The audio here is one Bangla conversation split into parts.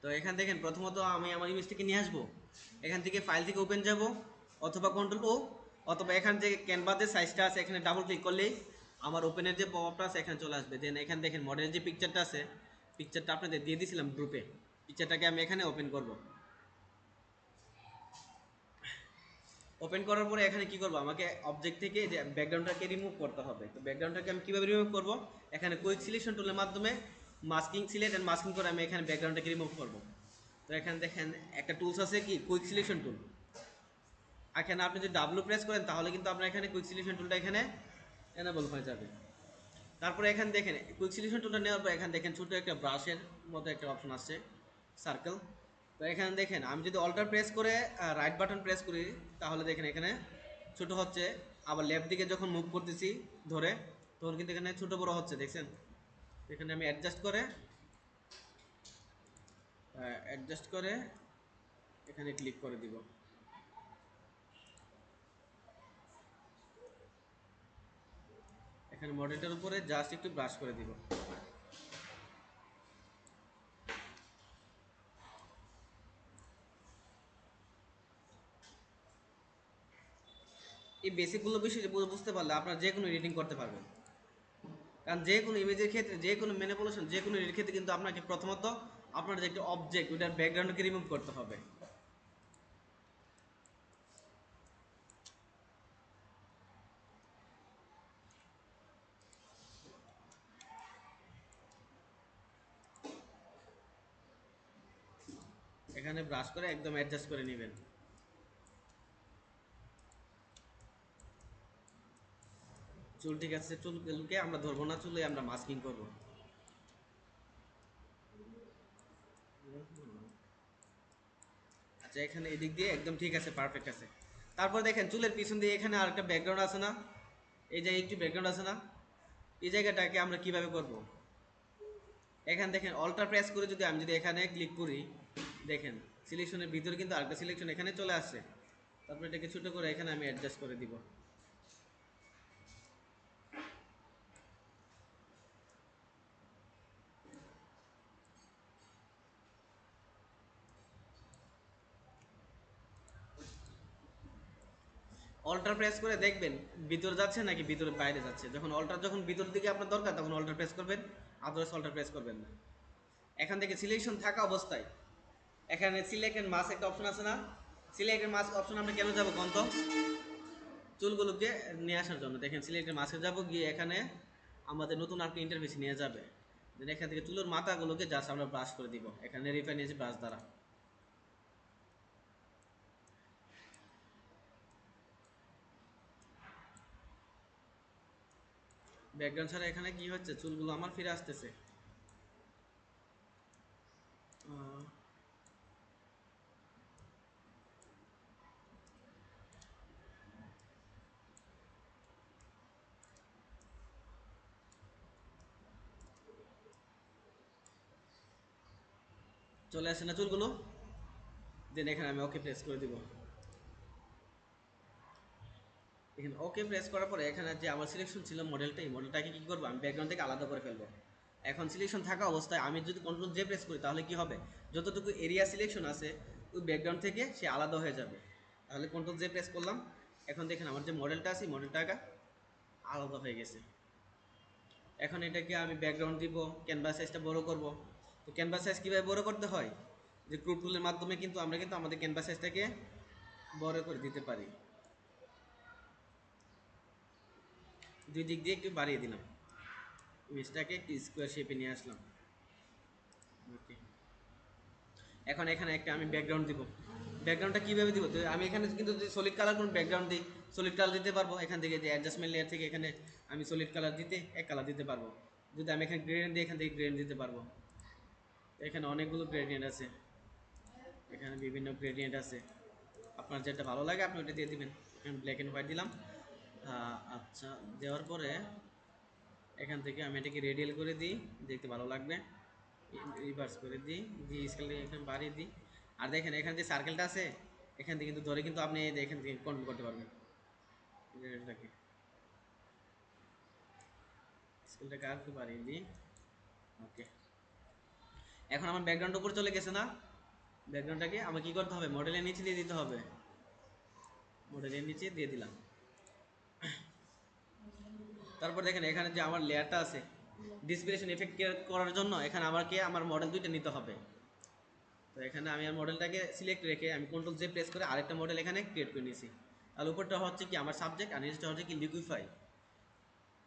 তো এখান দেখেন প্রথমত আমি আমার ইমেজটিকে নিয়ে আসবো, এখান থেকে ফাইল থেকে ওপেন যাব, অথবা কন্ট্রোল ও, অথবা এখান থেকে ক্যানভাসের সাইজটা আছে এখানে ডাবল ক্লিক করলেই আমার ওপেনের যে পপআপটা আছে এখানে চলে আসবে। দেন এখানে দেখেন মডেলের যে পিকচারটা আছে, পিকচারটা আপনাদের দিয়ে দিয়েছিলাম গ্রুপে, পিকচারটাকে আমি এখানে ওপেন করব। ওপেন করার পরে এখানে কি করব, আমাকে অবজেক্ট থেকে যে ব্যাকগ্রাউন্ডটাকে রিমুভ করতে হবে। তো ব্যাকগ্রাউন্ডটাকে আমি কীভাবে রিমুভ করব, এখানে কুইক সিলেকশন টুলের মাধ্যমে মাস্কিং সিলেক্ট অ্যান্ড মাস্কিং করে আমি এখানে ব্যাকগ্রাউন্ডটাকে রিমুভ করব। তো এখানে দেখেন একটা টুলস আছে কি কুইক সিলেকশন টুল, এখানে আপনি যদি ডাব্লু প্রেস করেন তাহলে কিন্তু আপনার এখানে কুইক সিলেকশন টুলটা এখানে এনেবল হয়ে যাবে। তারপরে এখানে দেখেন কুইক সিলেকশন টুলটা নেওয়ার পর এখানে দেখেন ছোটো একটা ব্রাশের মতো একটা অপশন আসছে সার্কেল। তো এখানে দেখেন আমি যদি অল্টার প্রেস করে রাইট বাটন প্রেস করি তাহলে দেখেন এখানে ছোট হচ্ছে, আবার লেফট দিকে যখন মুভ করতেছি ধরে তখন কিন্তু এখানে ছোট বড় হচ্ছে দেখছেন। এখানে আমি অ্যাডজাস্ট করে এখানে ক্লিক করে দিব। এখানে মডেলটার উপরে জাস্ট একটু ব্রাশ করে দিব। এই বেসিকগুলো বিষয় বুঝতে পারলে আপনারা যে কোনো এডিটিং করতে পারবেন। কারণ যে কোনো ইমেজের ক্ষেত্রে যে কোনো ম্যানিপুলেশন যে কোনো এর ক্ষেত্রে কিন্তু আপনাকে প্রথমত আপনার যে একটা অবজেক্ট ওইটার ব্যাকগ্রাউন্ডকে রিমুভ করতে হবে। এখানে ব্রাশ করে একদম অ্যাডজাস্ট করে নেবেন। চুল ঠিক আছে, চুলকে আমরা ধরবো না, চুলে আমরা মাস্কিং করব। আচ্ছা এখানে এদিক দিয়ে একদম ঠিক আছে, পারফেক্ট আছে। তারপর দেখেন চুলের পিছন দিয়ে এখানে আরেকটা ব্যাকগ্রাউন্ড আছে না, এই যে একটু ব্যাকগ্রাউন্ড আছে না, এই জায়গাটাকে আমরা কিভাবে করব। এখানে দেখেন অল্টার প্রেস করে যদি আমি যদি এখানে ক্লিক করি দেখেন সিলেকশনের ভিতরে কিন্তু আরেকটা সিলেকশন এখানে চলে আসছে। তারপর এটাকে ছোটো করে এখানে আমি অ্যাডজাস্ট করে দিব। অল্টার প্রেস করে দেখবেন ভিতরে যাচ্ছে নাকি ভিতরে বাইরে যাচ্ছে। যখন ভিতর দিকে আপনার দরকার তখন অল্টার প্রেস করবেন, আদারওয়াইজ অল্টার প্রেস করবেন না। এখান থেকে সিলেকশন থাকা অবস্থায় এখানে সিলেক্ট এন্ড মাস্ক একটা অপশন আছে না, সিলেক্ট এন্ড মাস্ক অপশন আমরা কেন যাবো কোন তো, চুলগুলোকে নিয়ে আসার জন্য। দেখেন সিলেক্ট এন্ড মাস্কে যাবো, গিয়ে এখানে আমাদের নতুন আরেকটা ইন্টারফেস নিয়ে যাবে। দেন এখান থেকে চুলের মাথাগুলোকে জাস্ট আমরা ব্রাশ করে দিব এখানে রিফাইন এসে ব্রাশ দ্বারা। ব্যাকগ্রাউন্ড ছাড়া এখানে কি হচ্ছে, চুলগুলো আমার ফিরে আসতেছে। চলে আসে না চুলগুলো। দেন এখানে আমি ওকে প্রেস করে দিব। এখানে ওকে প্রেস করার পরে এখানে যে আমার সিলেকশন ছিল মডেলটা, এই মডেলটাকে কী করবো আমি ব্যাকগ্রাউন্ড থেকে আলাদা করে ফেলবো। এখন সিলেকশন থাকা অবস্থায় আমি যদি কন্ট্রোল জে প্রেস করি তাহলে কি হবে, যতটুকু এরিয়া সিলেকশন আছে ওই ব্যাকগ্রাউন্ড থেকে সে আলাদা হয়ে যাবে। তাহলে কন্ট্রোল জে প্রেস করলাম, এখন দেখেন আমার যে মডেলটা আছে মডেলটাকে আলাদা হয়ে গেছে। এখন এটাকে আমি ব্যাকগ্রাউন্ড দিব, ক্যানভাস সাইজটা বড় করব। তো ক্যানভাস সাইজ কীভাবে বড় করতে হয়, যে ক্রপ টুলের মাধ্যমে কিন্তু আমরা কিন্তু আমাদের ক্যানভাস সাইজটাকে বড় করে দিতে পারি। দুই দিক দিয়ে একটু বাড়িয়ে দিলাম, ইমেজটাকে একটু স্কোয়ার শেপে নিয়ে আসলাম। ওকে, এখন এখানে একটা আমি ব্যাকগ্রাউন্ড দিব। ব্যাকগ্রাউন্ডটা কীভাবে দিব, তো আমি এখানে কিন্তু যদি সলিড কালার কোনো ব্যাকগ্রাউন্ড দিই সলিড কালার দিতে পারবো। এখান থেকে যে অ্যাডজাস্টমেন্ট লেয়ার থেকে এখানে আমি সলিড কালার দিতে এক কালার দিতে পারবো। যদি আমি এখানে গ্রেডিয়েন্ট দিই এখান থেকে গ্রেডিয়েন্ট দিতে পারবো। এখানে অনেকগুলো গ্রেডিয়েন্ট আছে, এখানে বিভিন্ন গ্রেডিয়েন্ট আছে, আপনার যেটা ভালো লাগে আপনি ওটা দিয়ে দিবেন। আমি ব্ল্যাক অ্যান্ড হোয়াইট দিলাম। আচ্ছা, দেওয়ার পরে এখান থেকে আমি এটাকে রেডিয়াল করে দিই, দেখতে ভালো লাগবে। রিভার্স করে দিই, দিয়ে স্কেলটা এখানে বাড়িয়ে দিই। আর দেখেন এখানে যে সার্কেলটা আছে এখান থেকে কিন্তু ধরে কিন্তু আপনি এখান থেকে কন্ট্রোল করতে পারবেন এটাকে। স্কেলটাকে আর একটু বাড়িয়ে দিই। ওকে, এখন আমার ব্যাকগ্রাউন্ড উপরে চলে গেছে না? ব্যাকগ্রাউন্ডটাকে আমাকে কি করতে হবে, মডেলের নিচে দিয়ে দিতে হবে। মডেলের নিচে দিয়ে দিলাম। তারপর দেখেন এখানে যে আমার লেয়ারটা আছে, ডিসপ্লেশন এফেক্ট করার জন্য এখানে আমাকে আমার মডেল দুইটা নিতে হবে। তো এখানে আমি আমার মডেলটাকে সিলেক্ট রেখে আমি কন্ট্রোল জে প্রেস করে আরেকটা মডেল এখানে ক্রিয়েট করে নিয়েছি। আর উপরটা হচ্ছে কি আমার সাবজেক্ট, আর নিচটা হচ্ছে কি লিকুইফাই।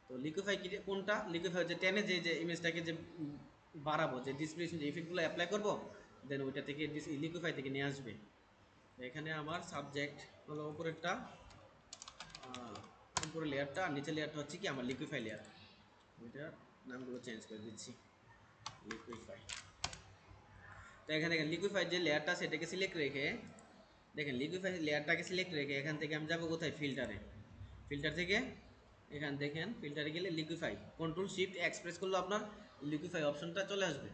তো লিকুইফাই কি, কোনটা লিকুইফাই হচ্ছে টেনে যে ইমেজটাকে যে বাড়াবো, যে ডিসপ্লেশন যে ইফেক্টগুলো অ্যাপ্লাই করবো, দেন ওইটা থেকে লিকুইফাই থেকে নিয়ে আসবে। এখানে আমার সাবজেক্ট হলো উপরেরটা, উপরে লেয়ারটা, আর নিচের লেয়ারটা হচ্ছে কি আমার লিকুইফাই লেয়ার। ওইটার নামগুলো চেঞ্জ করে দিচ্ছি, লিকুইফাই। তো এখানে দেখেন লিকুইফাই যে লেয়ারটা সেটাকে সিলেক্ট রেখে, দেখেন লিকুইফাই লেয়ারটাকে সিলেক্ট রেখে এখান থেকে আমি যাবো কোথায়, ফিল্টারে। ফিল্টার থেকে এখান দেখেন ফিল্টারে গেলে লিকুইফাই, কন্ট্রোল শিফট এক্সপ্রেস করলে আপনার লিকুইফাই অপশনটা চলে আসবে।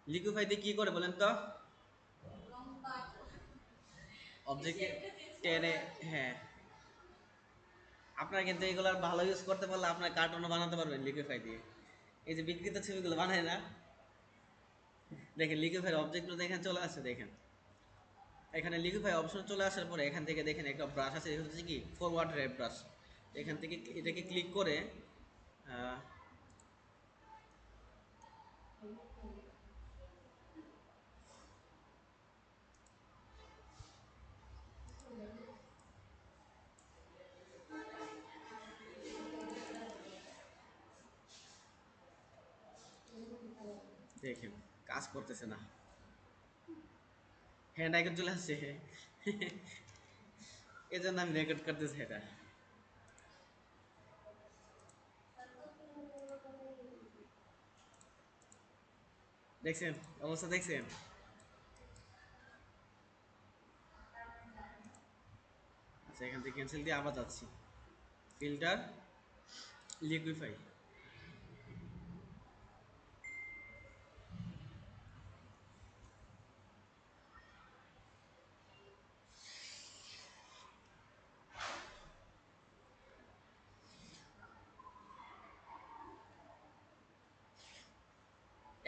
লিকুইফাই দিয়ে কী করে বলেন তো, অবজেক্টে টেনে, হ্যাঁ আপনারা কিন্তু এগুলোর ভালো ইউজ করতে পারলে আপনার কার্টুনও বানাতে পারবেন লিকুইফাই দিয়ে। এই যে বিকৃত ছবিগুলো বানায় না, দেখেন লিকুইফাই অবজেক্টগুলো দেখেন চলে আসছে। দেখেন এখানে লিকুইফাই অপশন চলে আসার পরে এখান থেকে দেখেন একটা ব্রাশ আছে, এটা হচ্ছে কি ফরওয়ার্ড রেপ ব্রাশ। এখান থেকে এটাকে ক্লিক করে দেখেন কাজ করতেছে না, হ্যান্ড আইকন চলে আসছে। এই জন্য আমি রেকর্ড করতেছি এটা। দেখছেন অবস্থা, দেখছেন? আচ্ছা এখান থেকে ক্যান্সেল দিয়ে আবার যাচ্ছি, ফিল্টার, লিকুইফাই।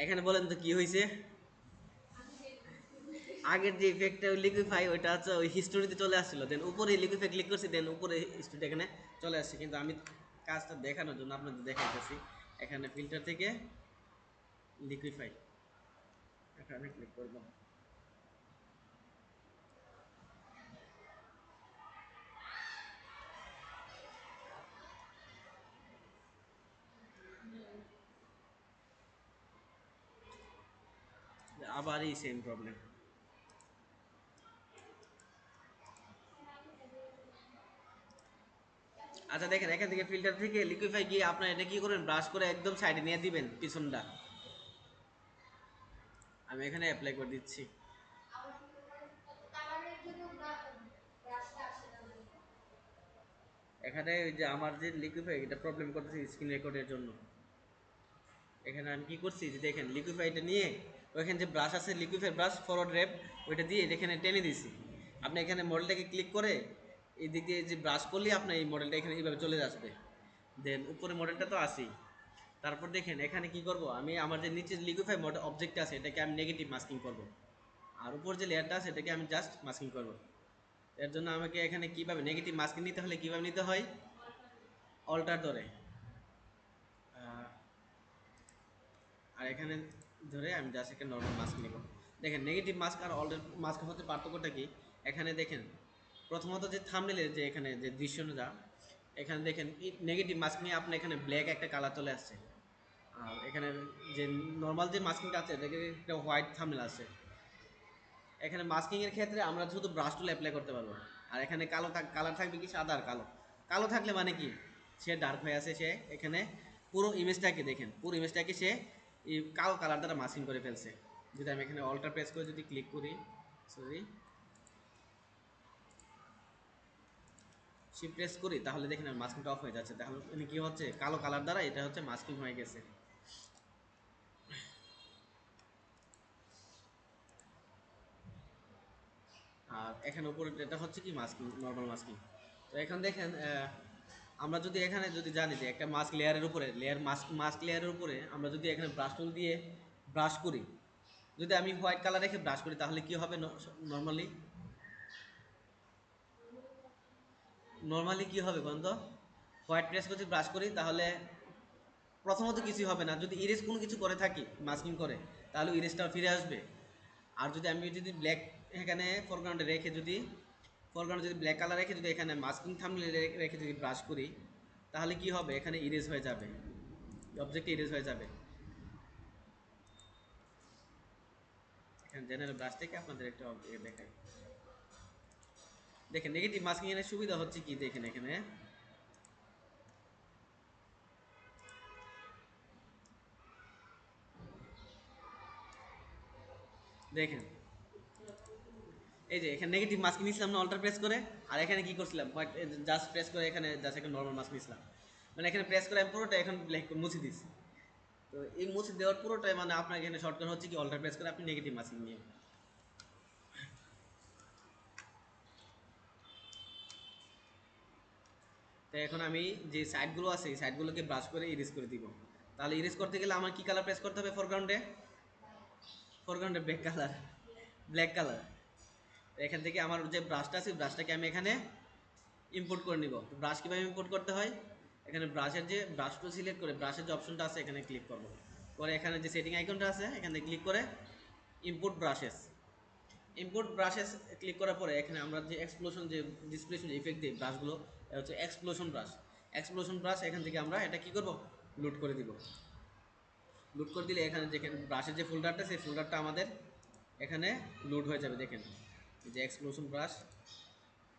এখানে বলেন তো কি হয়েছে, আগের যে ইফেক্টটা লিকুইফাই ওইটা হচ্ছে ওই হিস্টোরিতে চলে আসছিল, দেন উপরে লিকুইফাই ক্লিক করছি, দেন উপরে হিস্টোরি এখানে চলে আসছে। কিন্তু আমি কাজটা দেখানোর জন্য আপনাদের দেখাইতেছি, এখানে ফিল্টার থেকে লিকুইফাই এখানে ক্লিক করব। আবার এই সেম প্রবলেম। আচ্ছা দেখেন এখান থেকে ফিল্টার থেকে লিকুইফাই গিয়ে আপনার এটা কি করবেন, ব্রাশ করে একদম সাইডে নিয়ে দিবেন পিছনটা। আমি এখানে অ্যাপ্লাই করে দিচ্ছি। এখানে ওই যে আমার যে লিকুইফাই এটা প্রবলেম করতেছে স্ক্রিন রেকর্ডের জন্য। এখানে আমি কি করছি যে দেখেন লিকুইফাইটা নিয়ে ওইখানে যে ব্রাশ আছে লিকুইফাই ব্রাশ ফরওয়ার্ড র্যাপ, ওইটা দিয়ে এখানে টেনে দিছি। আপনি এখানে মডেলটাকে ক্লিক করে এই দিক দিয়ে যে ব্রাশ করলেই আপনার এই মডেলটা এখানে এইভাবে চলে আসবে। দেন উপরে মডেলটা তো আসি। তারপর দেখেন এখানে কি করব, আমি আমার যে নিচে লিকুইফাই মডেল অবজেক্ট আছে এটাকে আমি নেগেটিভ মাস্কিং করব, আর উপর যে লেয়ারটা আছে এটাকে আমি জাস্ট মাস্কিং করব। এর জন্য আমাকে এখানে কীভাবে নেগেটিভ মাস্কিং নিতে হলে কীভাবে নিতে হয়, অল্টার ধরে আর এখানে ধরে আমি জাস্ট একটা নর্মাল মাস্ক নেব। দেখেন নেগেটিভ মাস্ক আর অল্টার মাস্ক হচ্ছে পার্থক্যটা কি, এখানে দেখেন প্রথমত যে থাম্বনেলের যে এখানে যে দৃশ্যটা, এখানে দেখেন নেগেটিভ মাস্ক নিয়ে আপনার এখানে ব্ল্যাক একটা কালার চলে আসছে। আর এখানে যে নর্মাল যে মাস্কিংটা আছে এটাকে একটা হোয়াইট থাম্বনেল আছে। এখানে মাস্কিংয়ের ক্ষেত্রে আমরা শুধু ব্রাশ টুল অ্যাপ্লাই করতে পারবো। আর এখানে কালার থাকবে কি সাদা আর কালো। কালো থাকলে মানে কি সে ডার্ক হয়ে আছে, সে এখানে পুরো ইমেজটাকে দেখেন, পুরো ইমেজটাকে সে এই কালো কালার দ্বারা মাস্কিং করে ফেলছে। যদি আমি এখানে অল্টার প্রেস করে যদি ক্লিক করি, সরি শিফট প্রেস করি, তাহলে দেখেন আর মাস্কিংটা অফ হয়ে যাচ্ছে। তাহলে কি হচ্ছে, কালো কালার দ্বারা এটা হচ্ছে মাস্কিং হয়ে গেছে। আর এখানে উপরে এটা হচ্ছে কি মাস্কিং, নর্মাল মাস্কিং। তো এখন দেখেন আমরা যদি এখানে যদি জানি যে একটা মাস্ক লেয়ারের উপরে মাস্ক লেয়ারের উপরে আমরা যদি এখানে ব্রাশ টুল দিয়ে ব্রাশ করি, যদি আমি হোয়াইট কালার রেখে ব্রাশ করি তাহলে কি হবে? নর্মালি নর্মালি কি হবে বন্ধু? হোয়াইট প্রেস করছি, ব্রাশ করি, তাহলে প্রথমত কিছুই হবে না। যদি ইরেজ কোনো কিছু করে থাকি, মাস্কিং করে, তাহলে ইরেজটা ফিরে আসবে। আর যদি আমি যদি ব্ল্যাক এখানে ফোরগ্রাউন্ডে রেখে, যদি ফোরগ্রাউন্ডে যদি ব্ল্যাক কালার রেখে যদি এখানে মাস্কিং থাম্বনেল রেখে যদি ব্রাশ করি, তাহলে কি হবে? এখানে ইরেজ হয়ে যাবে, অবজেক্ট ইরেজ হয়ে যাবে। এখানে জেনারেল ব্রাশ থেকে আপনাদের একটা দেখাই। দেখেন নেগেটিভ মাস্কিং এর সুবিধা হচ্ছে কি, দেখেন এখানে দেখেন, এই যে এখানে নেগেটিভ মাস্ক নিয়েছিলাম না অল্টার প্রেস করে, আর এখানে কি করছিলাম? জাস্ট প্রেস করে এখানে জাস্ট একটা নর্মাল মাস্ক নিয়েছিলাম। মানে এখানে প্রেস করে আমি পুরোটা এখন ব্ল্যাক মুছে দিচ্ছি। তো এই মুছে দেওয়ার পুরোটাই মানে আপনার এখানে শর্টকাট হচ্ছে কি, অল্টার প্রেস করে আপনি নেগেটিভ মাস্কিং নিয়ে। তো এখন আমি যে সাইডগুলো আছে এই সাইডগুলোকে ব্রাশ করে ইরেজ করে দিব। তাহলে ইরেজ করতে গেলে আমার কি কালার প্রেস করতে হবে? ফোরগ্রাউন্ডে, ফোরগ্রাউন্ডে ব্ল্যাক কালার, ব্ল্যাক কালার। এখান থেকে আমার যে ব্রাশটা আছে ব্রাশটাকে আমি এখানে ইম্পোর্ট করে নিব। তো ব্রাশ কীভাবে ইম্পোর্ট করতে হয়? এখানে ব্রাশের যে ব্রাশ টুল সিলেক্ট করে ব্রাশের যে অপশনটা আছে এখানে ক্লিক করব, করে এখানে যে সেটিং আইকনটা আছে এখানে ক্লিক করে import brushes, import brushes click করার পরে এখানে আমরা যে এক্সপ্লোশন যে ডিসপ্লেশন ইফেক্ট দিই ব্রাশগুলো, এটা হচ্ছে এক্সপ্লোশন ব্রাশ। এক্সপ্লোশন ব্রাশ এখান থেকে আমরা এটা কি করব? লোড করে দিব। লোড করে দিলে এখানে যেখানে ব্রাশের যে ফোল্ডারটা সেই ফোল্ডারটা আমাদের এখানে লোড হয়ে যাবে। দেখেন যে এক্সপ্লোশন ব্রাশ,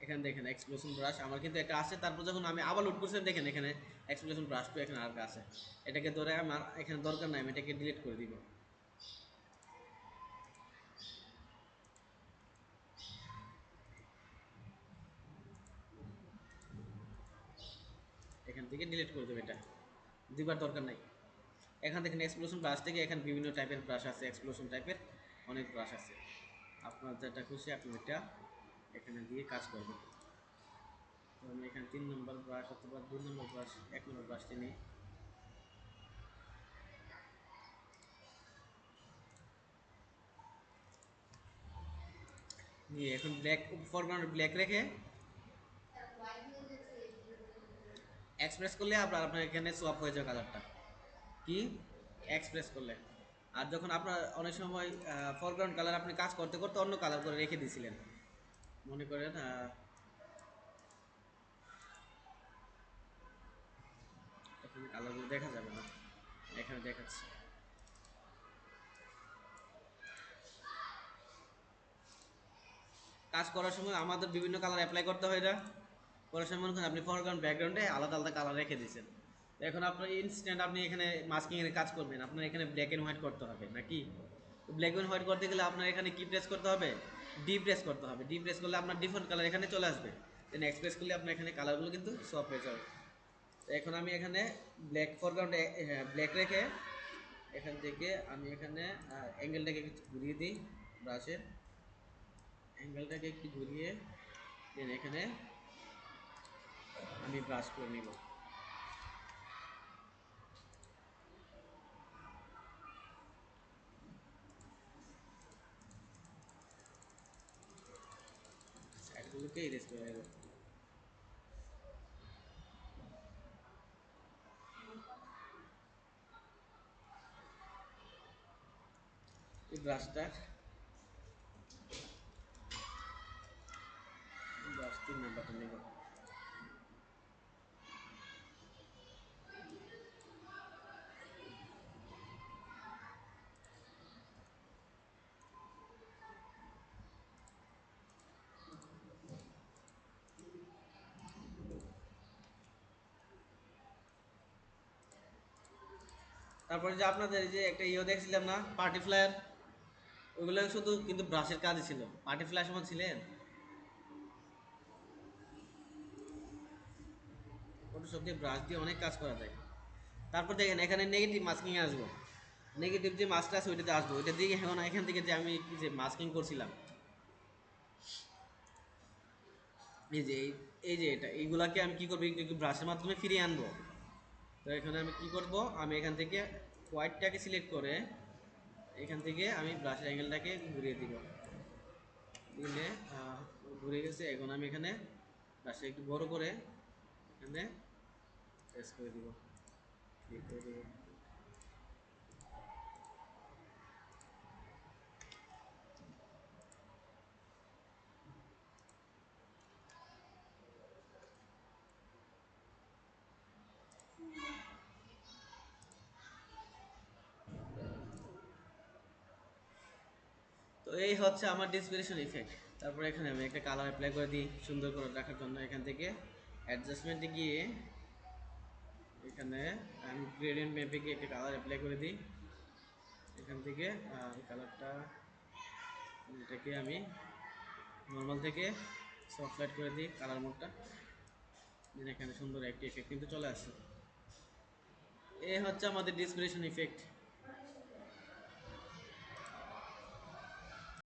এখানে দেখেন এক্সপ্লোশন ব্রাশ আমার কিন্তু একটা আছে। তারপর যখন আমি আবার লোড করছিলাম দেখেন এখানে এক্সপ্লোশন ব্রাশ তো এখানে আর আছে। এটাকে ধরে আমার এখানে দরকার নাই, আমি এটাকে ডিলিট করে দিব। এখান থেকে ডিলিট করে দেবো, এটা দুইবার দরকার নাই। এখান থেকে এক্সপ্লোশন ব্রাশ থেকে এখানে বিভিন্ন টাইপের ব্রাশ আছে, এক্সপ্লোশন টাইপের অনেক ব্রাশ আছে। আপনার যেটা খুশি আপনি এটা এখানে দিয়ে কাজ করবেন। তো আমি এখানে 3 নম্বর ব্রাশ অথবা 2 নম্বর ব্রাশ, 1 নম্বর ব্রাশটি নিই, নিয়ে এখন ব্ল্যাক ফরগ্রাউন্ড ব্ল্যাক রেখে এক্সপ্রেস করলে আপনার এখানে সোয়াপ হয়ে যাবে কালারটা। কি? এক্সপ্রেস করলে। আর যখন আপনার অনেক সময় ফরগ্রাউন্ড কালার আপনি কাজ করতে করতে অন্য কালার করে রেখে দিয়েছিলেন, মনে করেন এখানে কালারগুলো দেখা যাবে না, এখানে দেখাচ্ছি। কাজ করার সময় আমাদের বিভিন্ন কালার অ্যাপ্লাই করতে হয় না। করার সময় মনে করেন আপনি ফরগ্রাউন্ড ব্যাকগ্রাউন্ডে আলাদা আলাদা কালার রেখে দিয়েছেন। এখন আপনার ইনস্ট্যান্ট আপনি এখানে মাস্কিং এর কাজ করবেন, আপনার এখানে ব্ল্যাক এন্ড হোয়াইট করতে হবে নাকি? ব্ল্যাক এন্ড হোয়াইট করতে গেলে আপনার এখানে কি প্রেস করতে হবে? ডি প্রেস করতে হবে। ডি প্রেস করলে আপনার ডিফল্ট কালার এখানে চলে আসবে। দেন এক্সপ্রেস করলে আপনার এখানে কালারগুলো কিন্তু সব হয়ে যাবে। তো এখন আমি এখানে ব্ল্যাক ফরগ্রাউন্ডে ব্ল্যাক রেখে এখান থেকে আমি এখানে অ্যাঙ্গেলটাকে একটু ঘুরিয়ে দিই, ব্রাশের অ্যাঙ্গেলটাকে একটু ঘুরিয়ে দেন এখানে আমি ব্রাশ করে নিব। সাইডগুলোকে ইরেজ করে নেব। এই ব্রাশটা ব্রাশ 3 নাম্বারটা নেব। তারপরে যে আপনাদের যে একটা দেখছিলাম না পার্টি ফ্লায়ার, ওইগুলো শুধু কিন্তু ব্রাশের কাজই ছিল। পার্টি ফ্লায়ার সময় ছিলেন? ফটোশপ দিয়ে ব্রাশ দিয়ে অনেক কাজ করা যায়। তারপর দেখেন এখানে নেগেটিভ মাস্কিং এ আসবো। নেগেটিভ যে মাস্কটা আছে ওইটাতে আসবো, ওইটা দিয়ে এখন এখান থেকে যে আমি যে মাস্কিং করছিলাম, এই যে এই যে এটা এইগুলাকে আমি কি করবো একটু একটু ব্রাশের মাধ্যমে ফিরিয়ে আনবো। তো এখানে আমি কি করব, আমি এখান থেকে হোয়াইটটাকে সিলেক্ট করে এখান থেকে আমি ব্রাশের অ্যাঙ্গেলটাকে ঘুরিয়ে দিব, দিলে ঘুরে গেছে। এখন আমি এখানে ব্রাশটা একটু বড় করে এখানে প্রেস করে দিব, ক্লিক করে দিব। তো এই হচ্ছে আমার ডিসপ্লেশন ইফেক্ট। তারপরে এখানে আমি একটা কালার অ্যাপ্লাই করে দিই সুন্দর করে রাখার জন্য। এখান থেকে অ্যাডজাস্টমেন্টে গিয়ে এখানে আমি গ্রেডিয়েন্ট ম্যাপে গিয়ে একটা কালার অ্যাপ্লাই করে দিই। এখান থেকে কালারটা এটাকে আমি নর্মাল থেকে সফট লাইট করে দিই কালার মোডটা। এখানে সুন্দর একটি ইফেক্ট কিন্তু চলে আসে। এই হচ্ছে আমাদের ডিসপ্লেশন ইফেক্ট।